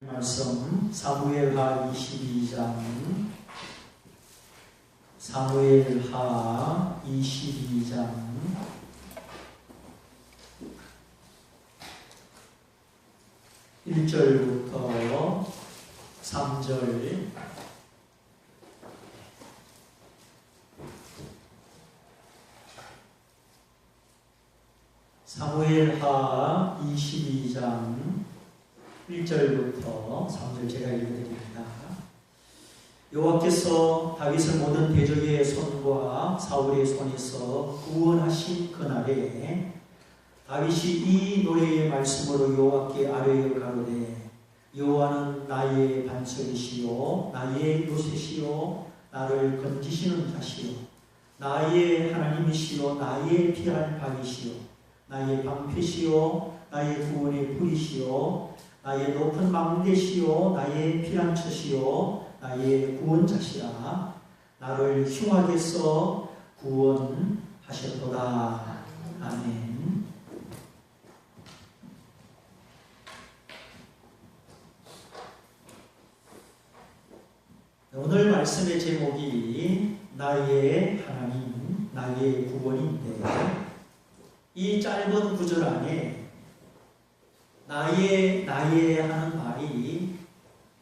말씀 사무엘하 22장 1절부터 3절 사무엘하 22장 1절부터 3절 제가 읽어드립니다. 여호와께서 다윗을 모든 대적의 손과 사울의 손에서 구원하신 그날에 다윗이 이 노래의 말씀으로 여호와께 아뢰어 가로되 여호와는 나의 반석이시요 나의 요새시요 나를 건지시는 자시요 나의 하나님이시요 나의 피할 박이시요 나의 방패시요 나의 구원의 불이시요 나의 높은 망대시요 나의 피난처시요 나의 구원자시라 나를 흉악에서 구원하셨도다. 아멘. 오늘 말씀의 제목이 나의 하나님, 나의 구원인데 이 짧은 구절 안에 나의 하는 말이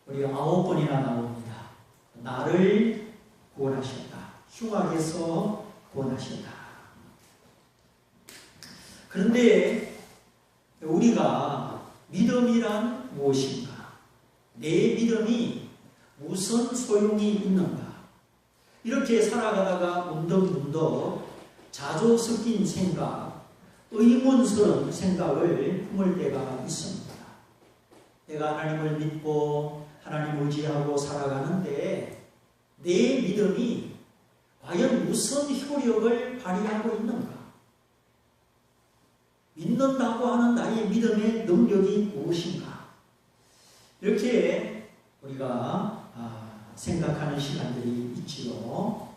우리 9번이나 나옵니다. 나를 구원하셨다. 흉악에서 구원하셨다. 그런데 우리가 믿음이란 무엇인가? 내 믿음이 무슨 소용이 있는가? 이렇게 살아가다가 문득문득 자주 섞인 생각, 의문스러운 생각을 품을 때가 있습니다. 내가 하나님을 믿고 하나님 의지하고 살아가는데 내 믿음이 과연 무슨 효력을 발휘하고 있는가? 믿는다고 하는 나의 믿음의 능력이 무엇인가? 이렇게 우리가 생각하는 시간들이 있지요.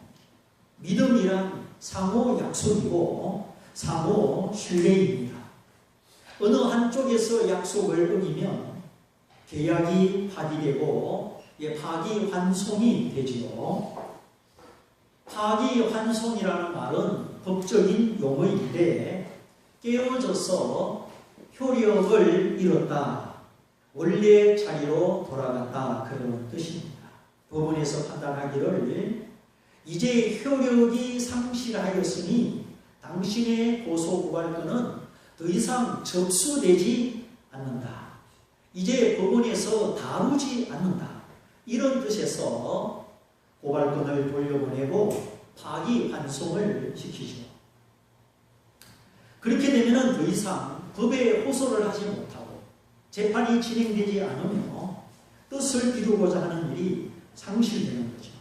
믿음이란 상호 약속이고 상호 신뢰입니다. 어느 한쪽에서 약속을 어기면 계약이 파기되고 파기환송이 되지요. 파기환송이라는 말은 법적인 용어인데 깨어져서 효력을 잃었다, 원래 자리로 돌아갔다 그런 뜻입니다. 법원에서 판단하기를 이제 효력이 상실하였으니 당신의 고소고발건은 더 이상 접수되지 않는다. 이제 법원에서 다루지 않는다. 이런 뜻에서 고발건을 돌려보내고 파기환송을 시키죠. 그렇게 되면 더 이상 법에 호소를 하지 못하고 재판이 진행되지 않으며 뜻을 이루고자 하는 일이 상실되는 거죠.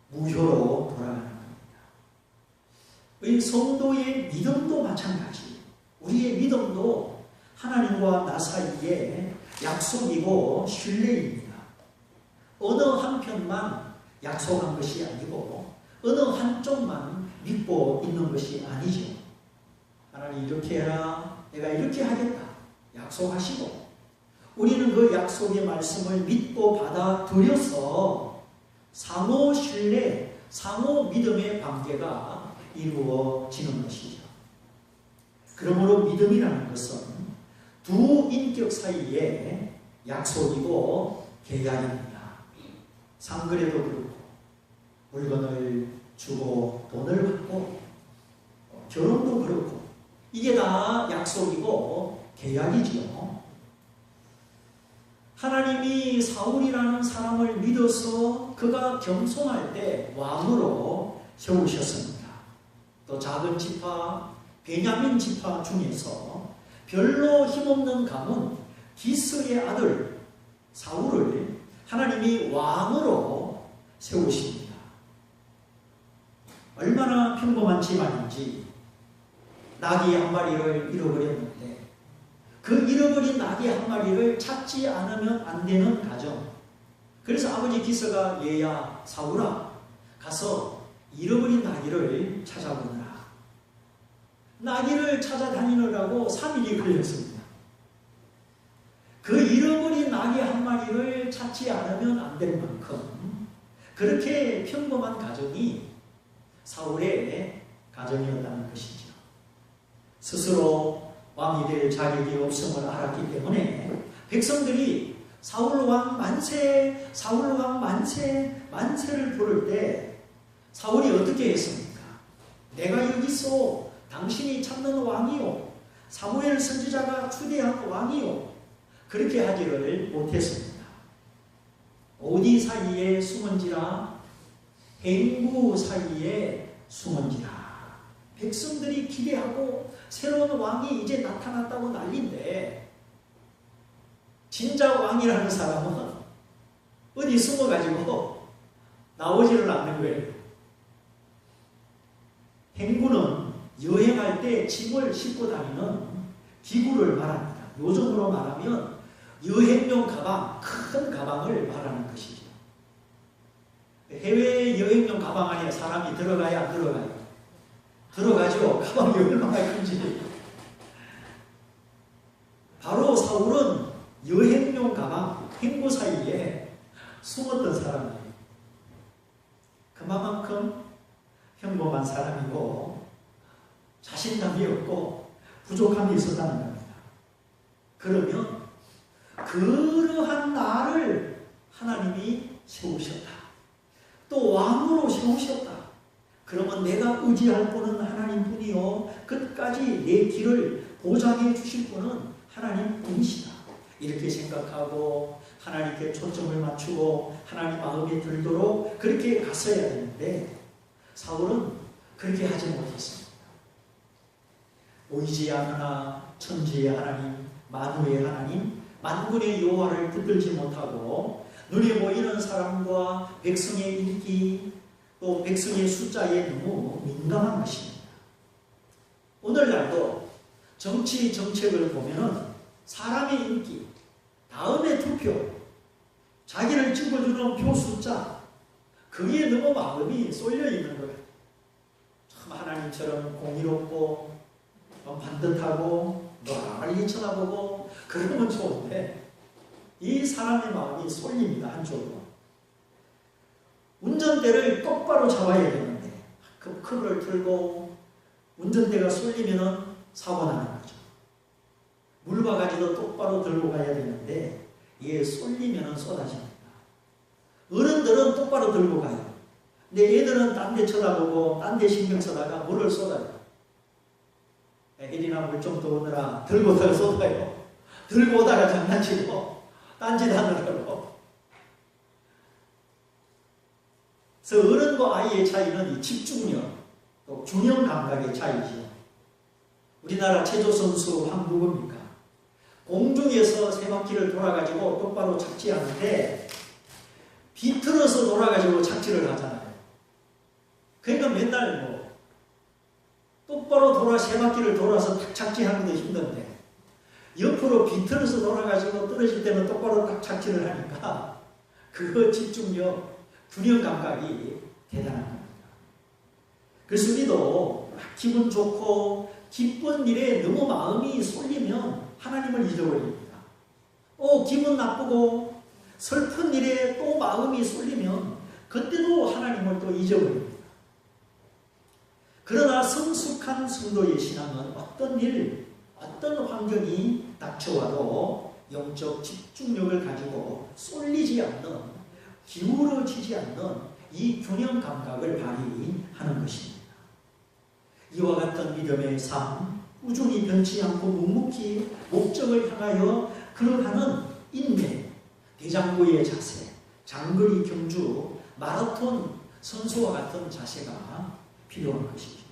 무효로 돌아가는 성도의 믿음도 마찬가지. 우리의 믿음도 하나님과 나 사이에 약속이고 신뢰입니다. 어느 한편만 약속한 것이 아니고 어느 한쪽만 믿고 있는 것이 아니죠. 하나님 이렇게 해라, 내가 이렇게 하겠다 약속하시고 우리는 그 약속의 말씀을 믿고 받아들여서 상호 신뢰, 상호 믿음의 관계가 이루어지는 것이죠. 그러므로 믿음이라는 것은 두 인격 사이의 약속이고 계약입니다. 상거래도 그렇고 물건을 주고 돈을 받고 결혼도 그렇고 이게 다 약속이고 계약이지요. 하나님이 사울이라는 사람을 믿어서 그가 겸손할 때 왕으로 세우셨습니다. 또 작은 지파, 베냐민 지파 중에서 별로 힘없는 가문 기스의 아들 사울을 하나님이 왕으로 세우십니다. 얼마나 평범한 집안인지 나귀 한 마리를 잃어버렸는데 그 잃어버린 나귀 한 마리를 찾지 않으면 안 되는 가정. 그래서 아버지 기스가 얘야 사울아 가서 잃어버린 나귀를 찾아보느라. 나귀를 찾아다니느라고 3일이 걸렸습니다. 그 잃어버린 나귀 한 마리 찾지 않으면 안 될 만큼 그렇게 평범한 가정이 사울의 가정이었다는 것이죠. 스스로 왕이 될 자격이 없음을 알았기 때문에 백성들이 사울왕 만세, 사울왕 만세, 만세를 부를 때 사울이 어떻게 했습니까? 내가 여기 있어. 당신이 찾는 왕이요. 사무엘 선지자가 추대한 왕이요. 그렇게 하지를 못했습니다. 어디 사이에 숨은지라, 행구 사이에 숨은지라. 백성들이 기대하고 새로운 왕이 이제 나타났다고 난리인데 진짜 왕이라는 사람은 어디 숨어가지고 나오지를 않는 거예요. 행구는 여행할 때 짐을 싣고 다니는 기구를 말합니다. 요즘으로 말하면 여행용 가방, 큰 가방을 말하는 것이죠. 해외 여행용 가방 안에 사람이 들어가야 안 들어가요? 들어가죠. 가방이 얼마나 큰지. 바로 사울은 여행용 가방, 행구 사이에 숨었던 사람이에요. 그만큼 평범한 사람이고 자신감이 없고 부족함이 있었다는 겁니다. 그러면 그러한 나를 하나님이 세우셨다. 또 왕으로 세우셨다. 그러면 내가 의지할 분은 하나님뿐이요 끝까지 내 길을 보장해 주실 분은 하나님뿐이시다. 이렇게 생각하고 하나님께 초점을 맞추고 하나님 마음에 들도록 그렇게 갔어야 되는데 사울은 그렇게 하지 못했습니다. 보이지 않으나 천지의 하나님, 만우의 하나님, 만군의 여호와를 붙들지 못하고 눈에 보이는 사람과 백성의 인기 또 백성의 숫자에 너무 민감한 것입니다. 오늘날도 정치 정책을 보면은 사람의 인기, 다음에 투표, 자기를 찍어주는 표 숫자, 그게 너무 마음이 쏠려 있는 거예요. 참 하나님처럼 공의롭고 반듯하고 멀리 쳐다보고 그러면 좋은데 이 사람의 마음이 쏠립니다. 한쪽으로. 운전대를 똑바로 잡아야 되는데 급을 틀고 운전대가 쏠리면 사고 나는 거죠. 물바가지도 똑바로 들고 가야 되는데 이게 쏠리면 쏟아집니다. 어른들은 똑바로 들고 가요. 근데 애들은 딴 데 쳐다보고 딴 데 신경 쓰다가 물을 쏟아요. 혜린아 물 좀 더 오느라 들고 쏟아요. 들고 오다가 장난치고 딴짓하느라고. 그래서 어른과 아이의 차이는 이 집중력, 또 균형 감각의 차이죠. 우리나라 체조선수 한 누굽니까? 공중에서 세 바퀴를 돌아가지고 똑바로 착지 하는데 비틀어서 돌아가지고 착지를 하잖아요. 그러니까 맨날 뭐 똑바로 세 바퀴를 돌아서 탁 착지하기도 힘든데 옆으로 비틀어서 돌아가지고 떨어질 때는 똑바로 딱 착지를 하니까 그 집중력, 균형 감각이 대단한 겁니다. 그래서 우리도 기분 좋고 기쁜 일에 너무 마음이 쏠리면 하나님을 잊어버립니다. 기분 나쁘고 슬픈 일에 또 마음이 쏠리면 그때도 하나님을 또 잊어버립니다. 그러나 성숙한 성도의 신앙은 어떤 일, 어떤 환경이 닥쳐와도 영적 집중력을 가지고 쏠리지 않는, 기울어지지 않는 이 균형 감각을 발휘하는 것입니다. 이와 같은 믿음의 삶, 꾸준히 변치 않고 묵묵히 목적을 향하여 걸어가는 인내, 대장부의 자세, 장거리 경주, 마라톤 선수와 같은 자세가 필요한 것이죠.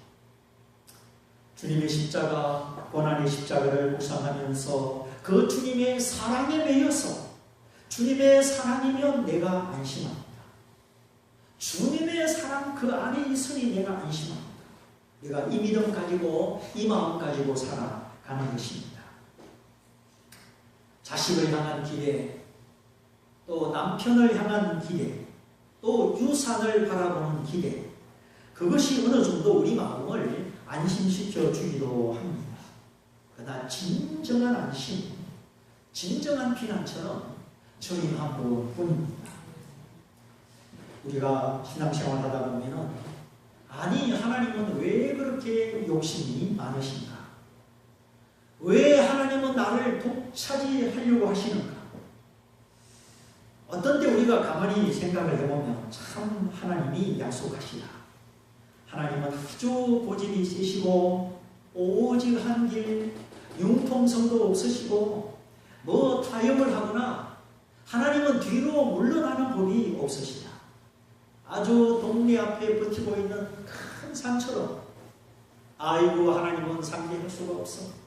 주님의 십자가, 고난의 십자가를 묵상하면서 그 주님의 사랑에 매여서 주님의 사랑이면 내가 안심합니다. 주님의 사랑 그 안에 있으니 내가 안심합니다. 내가 이 믿음 가지고 이 마음 가지고 살아가는 것입니다. 자식을 향한 기대, 또 남편을 향한 기대, 또 유산을 바라보는 기대, 그것이 어느 정도 우리 마음을 안심시켜 주기도 합니다. 그러나 진정한 안심, 진정한 피난처는 주님 한 분뿐입니다. 우리가 신앙생활 하다 보면은 아니 하나님은 왜 그렇게 욕심이 많으신가? 왜 하나님은 나를 독차지하려고 하시는가? 어떤 때 우리가 가만히 생각을 해보면 참 하나님이 약속하시다. 하나님은 아주 고집이 세시고 오직 한 길 융통성도 없으시고 뭐 타협을 하거나 하나님은 뒤로 물러나는 법이 없으시다. 아주 동네 앞에 버티고 있는 큰 산처럼 아이고 하나님은 상대할 수가 없어.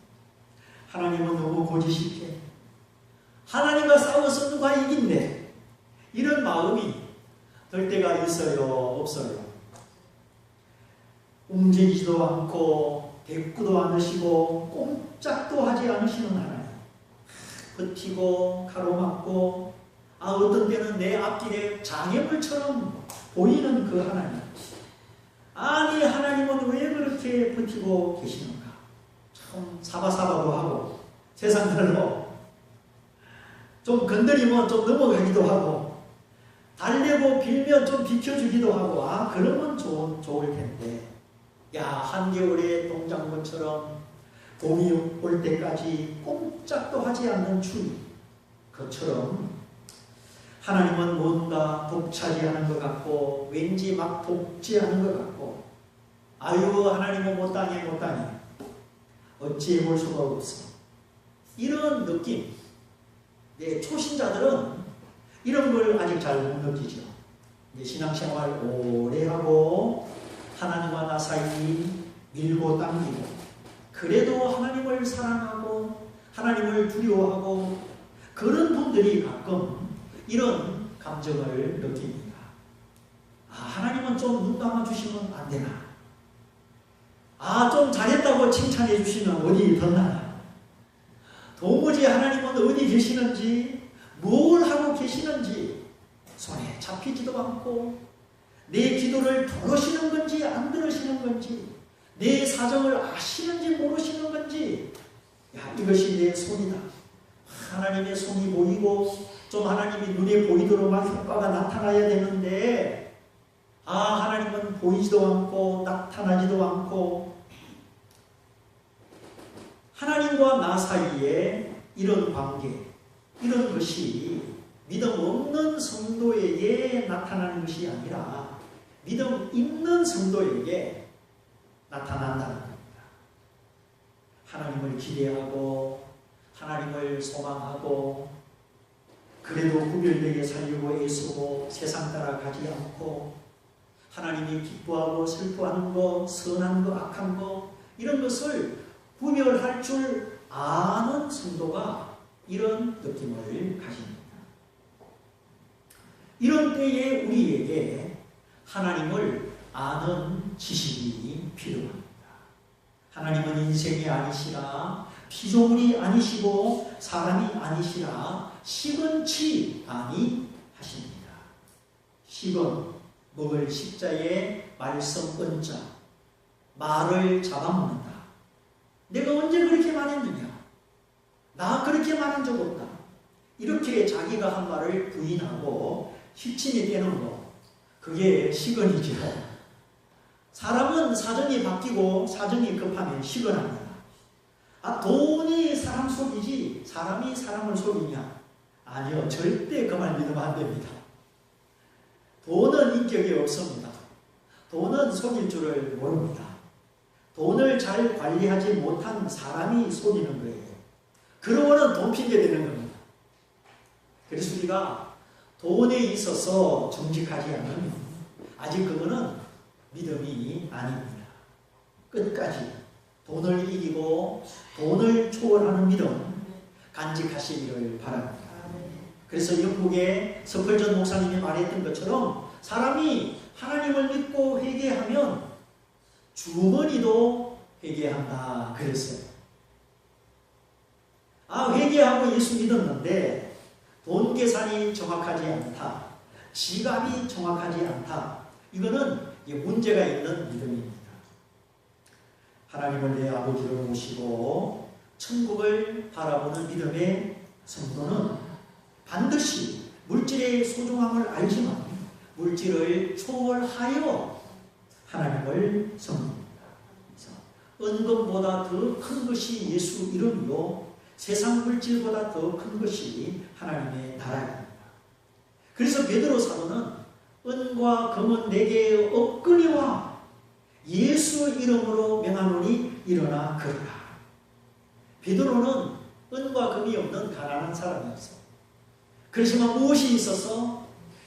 하나님은 너무 고지식해. 하나님과 싸워서 누가 이긴대. 이런 마음이 들 때가 있어요? 없어요? 움직이지도 않고 대꾸도 않으시고 꼼짝도 하지 않으시는 하나님. 버티고 가로막고 어떤 때는 내 앞길에 장애물처럼 보이는 그 하나님. 아니 하나님은 왜 그렇게 버티고 계시는가? 참 사바사바도 하고 세상들로 좀 건드리면 좀 넘어가기도 하고 달래고 빌면 좀 비켜주기도 하고 그러면 좋을 텐데 야 한겨울에 동작물처럼 봄이 올 때까지 꼼짝도 하지 않는 추위 그처럼 하나님은 뭔가 독차지하는 것 같고 왠지 막 독재하는 것 같고 아유 하나님은 못당해 어찌해 볼 수가 없어. 이런 느낌. 초신자들은 이런 걸 아직 잘 못 느끼죠. 신앙생활 오래 하고 하나님과 나 사이 밀고 당기고 그래도 하나님을 사랑하고 하나님을 두려워하고 그런 분들이 가끔 이런 감정을 느낍니다. 하나님은 좀 눈 감아주시면 안 되나? 좀 잘했다고 칭찬해 주시면 어디 덧나나? 도무지 하나님은 어디 계시는지 뭘 하고 계시는지 손에 잡히지도 않고 내 기도를 들으시는 건지 안 들으시는 건지 내 사정을 아시는지 모르시는 건지 이것이 내 손이다. 하나님의 손이 보이고 좀 하나님이 눈에 보이도록 효과가 나타나야 되는데 하나님은 보이지도 않고 나타나지도 않고 하나님과 나 사이에 이런 관계 이런 것이 믿음 없는 성도에게 나타나는 것이 아니라 믿음 있는 성도에게 나타난다는 겁니다. 하나님을 기대하고 하나님을 소망하고 그래도 구별되게 살려고 애쓰고 세상 따라가지 않고 하나님이 기뻐하고 슬퍼하는 것, 선한 것, 악한 것 이런 것을 구별할 줄 아는 성도가 이런 느낌을 가집니다. 이런 때에 우리에게 하나님을 아는 지식이 필요합니다. 하나님은 인생이 아니시라 피조물이 아니시고 사람이 아니시라 시건치 아니하십니다. 시건 먹을 십자에 말씀 은자 말을 잡아먹는다. 내가 언제 그렇게 말했느냐? 나 그렇게 말한 적 없다. 이렇게 자기가 한 말을 부인하고 휘침이 되는 거 그게 시건이죠. 사람은 사정이 바뀌고 사정이 급하면 시건합니다. 돈이 사람 속이지 사람이 사람을 속이냐? 아니요. 절대 그 말 믿으면 안 됩니다. 돈은 인격이 없습니다. 돈은 속일 줄을 모릅니다. 돈을 잘 관리하지 못한 사람이 속이는 거예요. 그러고는 돈 핑계 대는 겁니다. 그래서 우리가 돈에 있어서 정직하지 않으면 아직 그거는 믿음이 아닙니다. 끝까지 돈을 이기고 돈을 초월하는 믿음 간직하시기를 바랍니다. 그래서 영국의 서펄전 목사님이 말했던 것처럼 사람이 하나님을 믿고 회개하면 주머니도 회개한다 그랬어요. 회개하고 예수 믿었는데 돈 계산이 정확하지 않다. 지갑이 정확하지 않다. 이거는 문제가 있는 믿음입니다. 하나님을 내 아버지로 모시고 천국을 바라보는 믿음의 성도는 반드시 물질의 소중함을 알지만 물질을 초월하여 하나님을 섬깁니다. 은금보다 더 큰 것이 예수 이름이요 세상 물질보다 더 큰 것이 하나님의 나라입니다. 그래서 베드로 사도는 은과 금은 내게 없거니와 예수 이름으로 명하노니 일어나 걸으라. 베드로는 은과 금이 없는 가난한 사람이었어. 그렇지만 무엇이 있어서?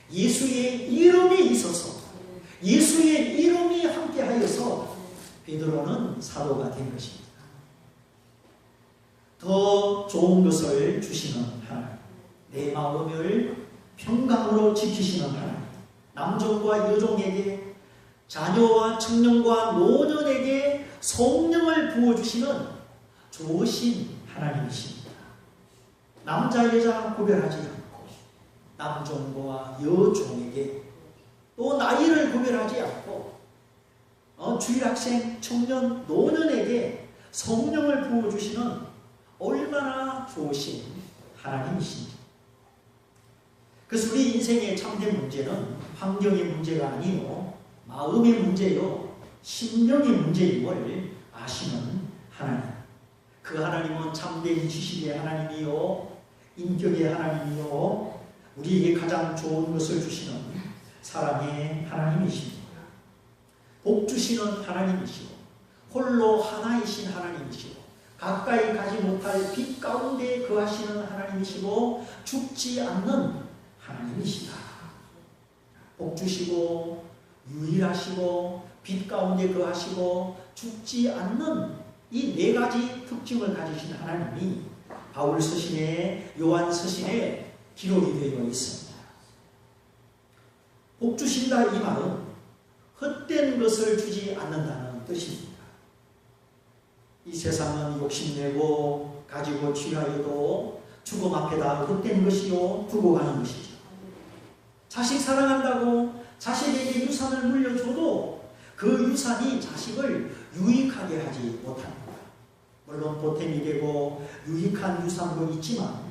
예수의 이름이 있어서, 예수의 이름이 함께하여서 베드로는 사도가 된 것입니다. 더 좋은 것을 주시는 하나님, 내 마음을 평강으로 지키시는 하나님, 남종과 여종에게, 자녀와 청년과 노년에게 성령을 부어주시는 좋으신 하나님이십니다. 남자 여자 구별하지 않고 남종과 여종에게, 또 나이를 구별하지 않고 주일학생, 청년, 노년에게 성령을 부어주시는 얼마나 좋으신 하나님이신지. 그래서 우리 인생의 참된 문제는 환경의 문제가 아니요 마음의 문제요 심령의 문제임을 아시는 하나님. 그 하나님은 참된 지식의 하나님이요 인격의 하나님이요 우리에게 가장 좋은 것을 주시는 사랑의 하나님이십니다. 복 주시는 하나님이시고 홀로 하나이신 하나님이시고 가까이 가지 못할 빛 가운데 거하시는 하나님이시고 죽지 않는 하나님이시다. 복 주시고 유일하시고 빛 가운데 거하시고 죽지 않는 이 네 가지 특징을 가지신 하나님이 바울 서신에, 요한 서신에 기록이 되어 있습니다. 복 주신다 이 말은 헛된 것을 주지 않는다는 뜻입니다. 이 세상은 욕심내고 가지고 취하여도 죽음 앞에다 헛된 것이요 두고 가는 것이죠. 자식 사랑한다고 자식에게 유산을 물려줘도 그 유산이 자식을 유익하게 하지 못합니다. 물론 보탬이 되고 유익한 유산도 있지만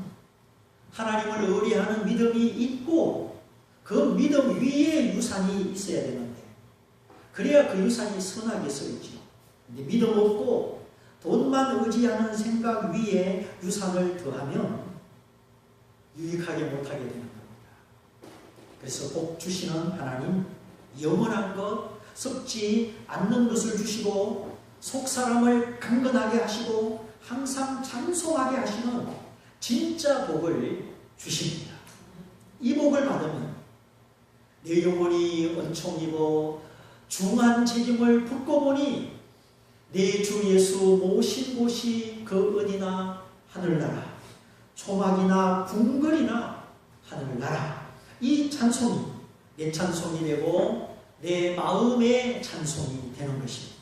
하나님을 의뢰하는 믿음이 있고 그 믿음 위에 유산이 있어야 되는데 그래야 그 유산이 선하게 쓰이죠. 근데 믿음 없고 돈만 의지하는 생각 위에 유산을 더하면 유익하게 못하게 되는 겁니다. 그래서 복 주시는 하나님, 영원한 것, 썩지 않는 것을 주시고 속사람을 강건하게 하시고 항상 찬송하게 하시는 진짜 복을 주십니다. 이 복을 받으면 내 영혼이 은총 입어 중한 책임을 붙고 보니 내 주 예수 모신 곳이 그 은이나 하늘나라 초막이나 궁궐이나 하늘나라. 이 찬송이 내 찬송이 되고 내 마음의 찬송이 되는 것입니다.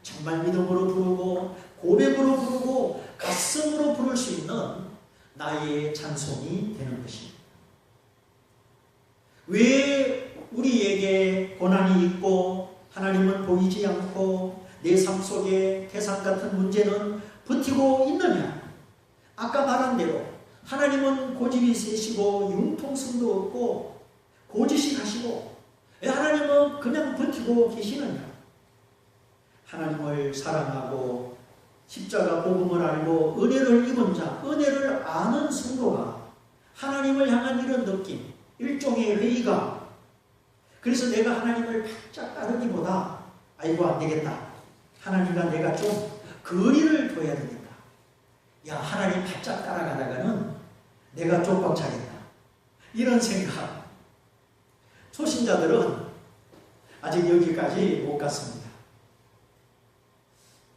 정말 믿음으로 부르고 고백으로 부르고 가슴으로 부를 수 있는 나의 찬송이 되는 것입니다. 왜 우리에게 고난이 있고 하나님은 보이지 않고 내 삶 속에 태산 같은 문제는 버티고 있느냐? 아까 말한 대로 하나님은 고집이 세시고 융통성도 없고 고지식하시고 왜 하나님은 그냥 버티고 계시느냐? 하나님을 사랑하고 십자가 복음을 알고 은혜를 입은 자, 은혜를 아는 성도가 하나님을 향한 이런 느낌, 일종의 회의가, 그래서 내가 하나님을 바짝 따르기보다 아이고 안 되겠다, 하나님과 내가 좀 거리를 둬야 되겠다, 야 하나님 바짝 따라가다가는 내가 쪽박 차겠다, 이런 생각. 초신자들은 아직 여기까지 못 갔습니다.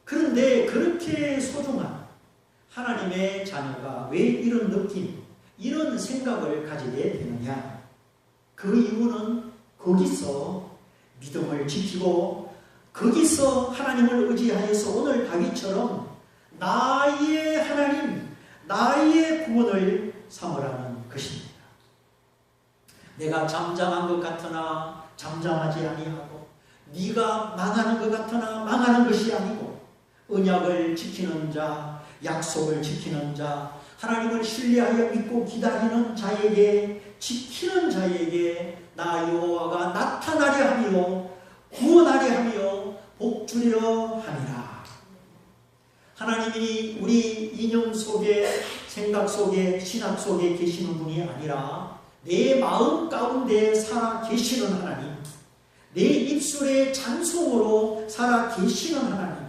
그런데 그렇게 소중한 하나님의 자녀가 왜 이런 느낌, 이런 생각을 가지게 되느냐? 그 이유는 거기서 믿음을 지키고 거기서 하나님을 의지하여서 오늘 다윗처럼 나의 하나님, 나의 구원을 삼으라는 것입니다. 내가 잠잠한 것 같으나 잠잠하지 아니하고 네가 망하는 것 같으나 망하는 것이 아니고 언약을 지키는 자, 약속을 지키는 자, 하나님을 신뢰하여 믿고 기다리는 자에게, 지키는 자에게 나 여호와가 나타나려 하며 구원하려 하며 복주려 함이라. 하나님이 우리 이념 속에, 생각 속에, 신학 속에 계시는 분이 아니라 내 마음 가운데 살아 계시는 하나님, 내 입술의 찬송으로 살아 계시는 하나님,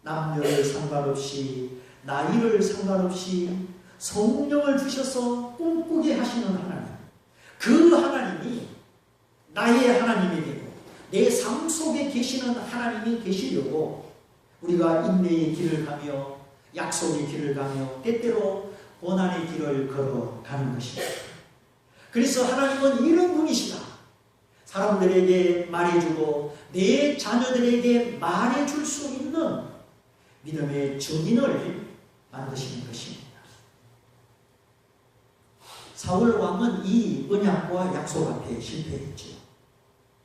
남녀를 상관없이, 나이를 상관없이 성령을 주셔서 꿈꾸게 하시는 하나님, 그 하나님이 나의 하나님에게도 내 삶 속에 계시는 하나님이 계시려고 우리가 인내의 길을 가며 약속의 길을 가며 때때로 고난의 길을 걸어가는 것입니다. 그래서 하나님은 이런 분이시다. 사람들에게 말해주고 내 자녀들에게 말해줄 수 있는 믿음의 증인을 만드시는 것입니다. 사울 왕은 이 언약과 약속 앞에 실패했죠.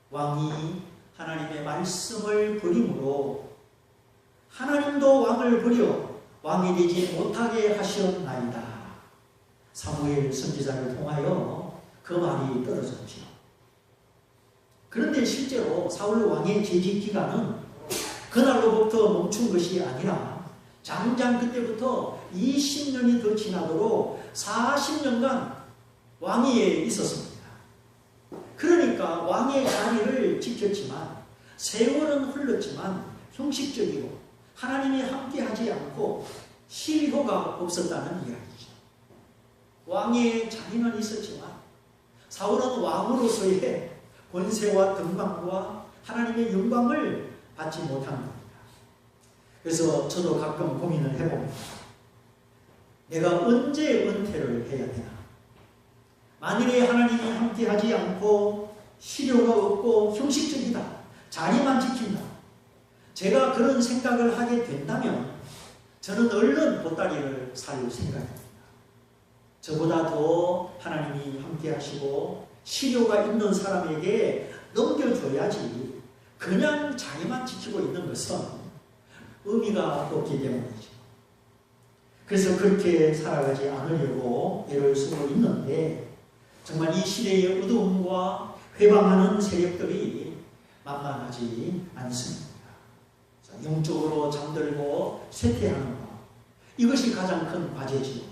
왕이 하나님의 말씀을 버림으로 하나님도 왕을 버려 왕이 되지 못하게 하셨나이다. 사무엘 선지자를 통하여 그 말이 떨어졌죠. 그런데 실제로 사울 왕의 재직 기간은 그날로부터 멈춘 것이 아니라 장장 그때부터 20년이 더 지나도록 40년간 왕위에 있었습니다. 그러니까 왕의 자리를 지켰지만 세월은 흘렀지만 형식적이고 하나님이 함께하지 않고 실효가 없었다는 이야기죠. 왕의 자리는 있었지만 사울은 왕으로서의 권세와 등방과 하나님의 영광을 받지 못한 겁니다. 그래서 저도 가끔 고민을 해봅니다. 내가 언제 은퇴를 해야 되나? 만일에 하나님이 함께하지 않고 실효가 없고 형식적이다, 자리만 지킨다, 제가 그런 생각을 하게 된다면 저는 얼른 보따리를 살 생각입니다. 저보다 더 하나님이 함께하시고 실효가 있는 사람에게 넘겨줘야지 그냥 자기만 지키고 있는 것은 의미가 없기 때문이죠. 그래서 그렇게 살아가지 않으려고 애를 쓰고 있는데 정말 이 시대의 어두움과 회방하는 세력들이 만만하지 않습니다. 영적으로 잠들고 쇠퇴하는 것, 이것이 가장 큰 과제지요.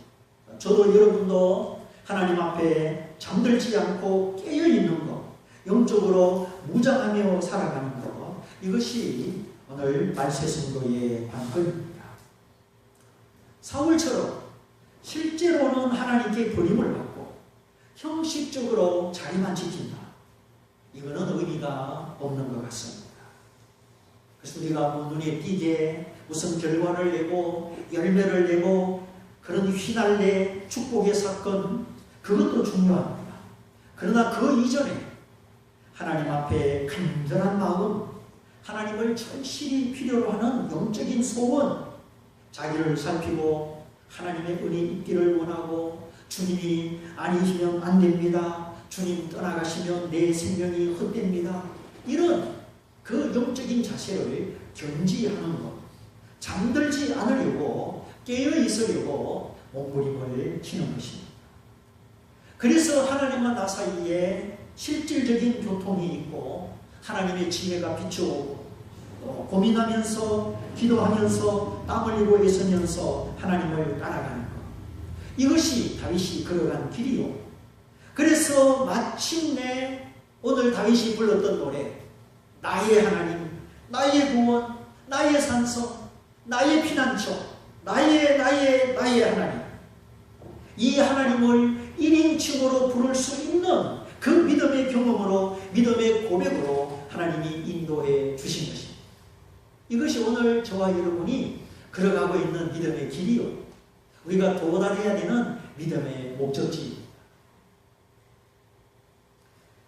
저도 여러분도 하나님 앞에 잠들지 않고 깨어있는 것, 영적으로 무장하며 살아가는 것, 이것이 오늘 말세승도의 관건입니다. 사울처럼 실제로는 하나님께 버림을 받고 형식적으로 자리만 지킨다, 이거는 의미가 없는 것 같습니다. 그래서 우리가 뭐 눈에 띄게 무슨 결과를 내고 열매를 내고 그런 휘날레 축복의 사건, 그것도 중요합니다. 그러나 그 이전에 하나님 앞에 간절한 마음, 하나님을 절실히 필요로 하는 영적인 소원, 자기를 살피고 하나님의 은혜 있기를 원하고 주님이 아니시면 안 됩니다, 주님 떠나가시면 내 생명이 헛됩니다, 이런 그 영적인 자세를 견지하는 것, 잠들지 않으려고 깨어 있으려고 몸부림을 치는 것입니다. 그래서 하나님과 나 사이에 실질적인 교통이 있고 하나님의 지혜가 비춰오고 고민하면서 기도하면서 땀 흘리고 애쓰면서 하나님을 따라가는 것, 이것이 다윗이 걸어간 길이요. 그래서 마침내 오늘 다윗이 불렀던 노래, 나의 하나님, 나의 구원, 나의 산성, 나의 피난처, 나의 하나님, 이 하나님을 1인칭으로 부를 수 있는 그 믿음의 경험으로, 믿음의 고백으로 하나님이 인도해 주신 것입니다. 이것이 오늘 저와 여러분이 걸어가고 있는 믿음의 길이요, 우리가 도달해야 되는 믿음의 목적지입니다.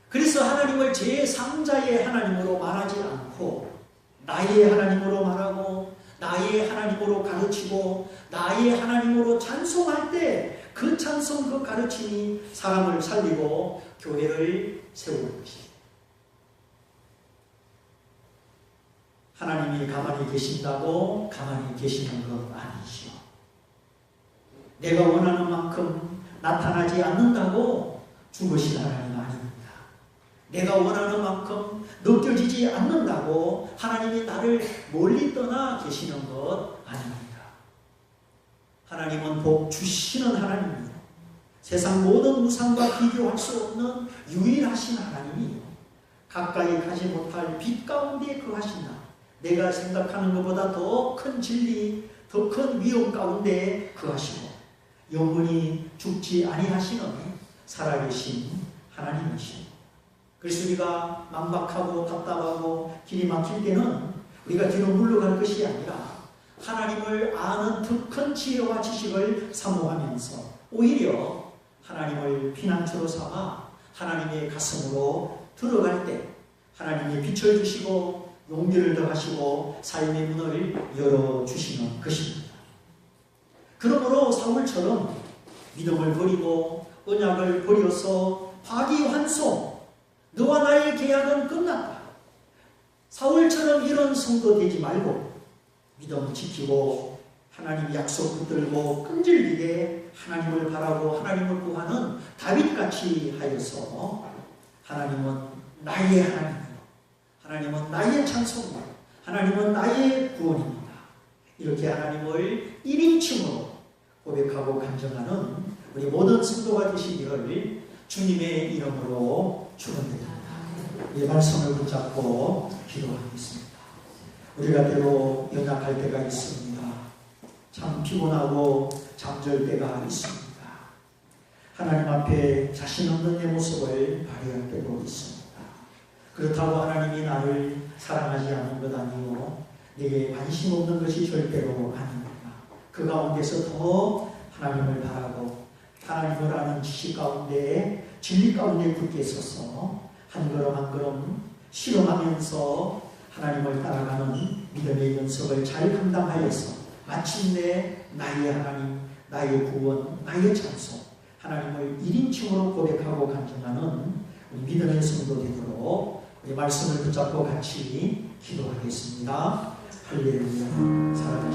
그래서 하나님을 제3자의 하나님으로 말하지 않고 나의 하나님으로 말하고 나의 하나님으로 가르치고 나의 하나님으로 찬송할 때 그 찬송, 그 가르침이 사람을 살리고 교회를 세우는 것입니다. 하나님이 가만히 계신다고 가만히 계시는 것 아니죠. 내가 원하는 만큼 나타나지 않는다고 죽으신 하나님 아닙니다. 내가 원하는 만큼 느껴지지 않는다고 하나님이 나를 멀리 떠나 계시는 것 아닙니다. 하나님은 복 주시는 하나님이요, 세상 모든 우상과 비교할 수 없는 유일하신 하나님이요, 가까이 가지 못할 빛 가운데 거하신다. 내가 생각하는 것보다 더 큰 진리, 더 큰 위험 가운데 거하시고 영원히 죽지 아니하시는 살아계신 하나님이시오. 그래서 우리가 막막하고 답답하고 길이 막힐 때는 우리가 뒤로 물러갈 것이 아니라 하나님을 아는 더 큰 지혜와 지식을 사모하면서 오히려 하나님을 피난처로 삼아 하나님의 가슴으로 들어갈 때 하나님이 빛을 주시고 용기를 더하시고 삶의 문을 열어주시는 것입니다. 그러므로 사울처럼 믿음을 버리고 언약을 버려서 파기환송, 너와 나의 계약은 끝났다. 사울처럼 이런 성도 되지 말고 믿음 지키고 하나님 약속 붙들고 끈질기게 하나님을 바라고 하나님을 구하는 다윗같이 하여서 하나님은 나의 하나님이요, 하나님은 나의 찬송이요, 하나님은 나의 구원입니다. 이렇게 하나님을 1인칭으로 고백하고 간증하는 우리 모든 성도가 되시기를 주님의 이름으로 축원드립니다. 이 말씀을 붙잡고 기도하겠습니다. 우리가 때로 연약할 때가 있습니다. 참 피곤하고 잠들 때가 있습니다. 하나님 앞에 자신 없는 내 모습을 발휘할 때도 있습니다. 그렇다고 하나님이 나를 사랑하지 않은 것 아니요, 내게 관심 없는 것이 절대로 아닙니다. 그 가운데서 더 하나님을 바라고 하나님을 아는 지식 가운데 진리 가운데 굳게 서서 한 걸음 한 걸음 실험하면서 하나님을 따라가는 믿음의 연습을 잘 감당하여서 마침내 나의 하나님, 나의 구원, 나의 찬송, 하나님을 1인칭으로 고백하고 간증하는 우리 믿음의 성도 되도록 우리 말씀을 붙잡고 같이 기도하겠습니다. 할렐루야. 살아계신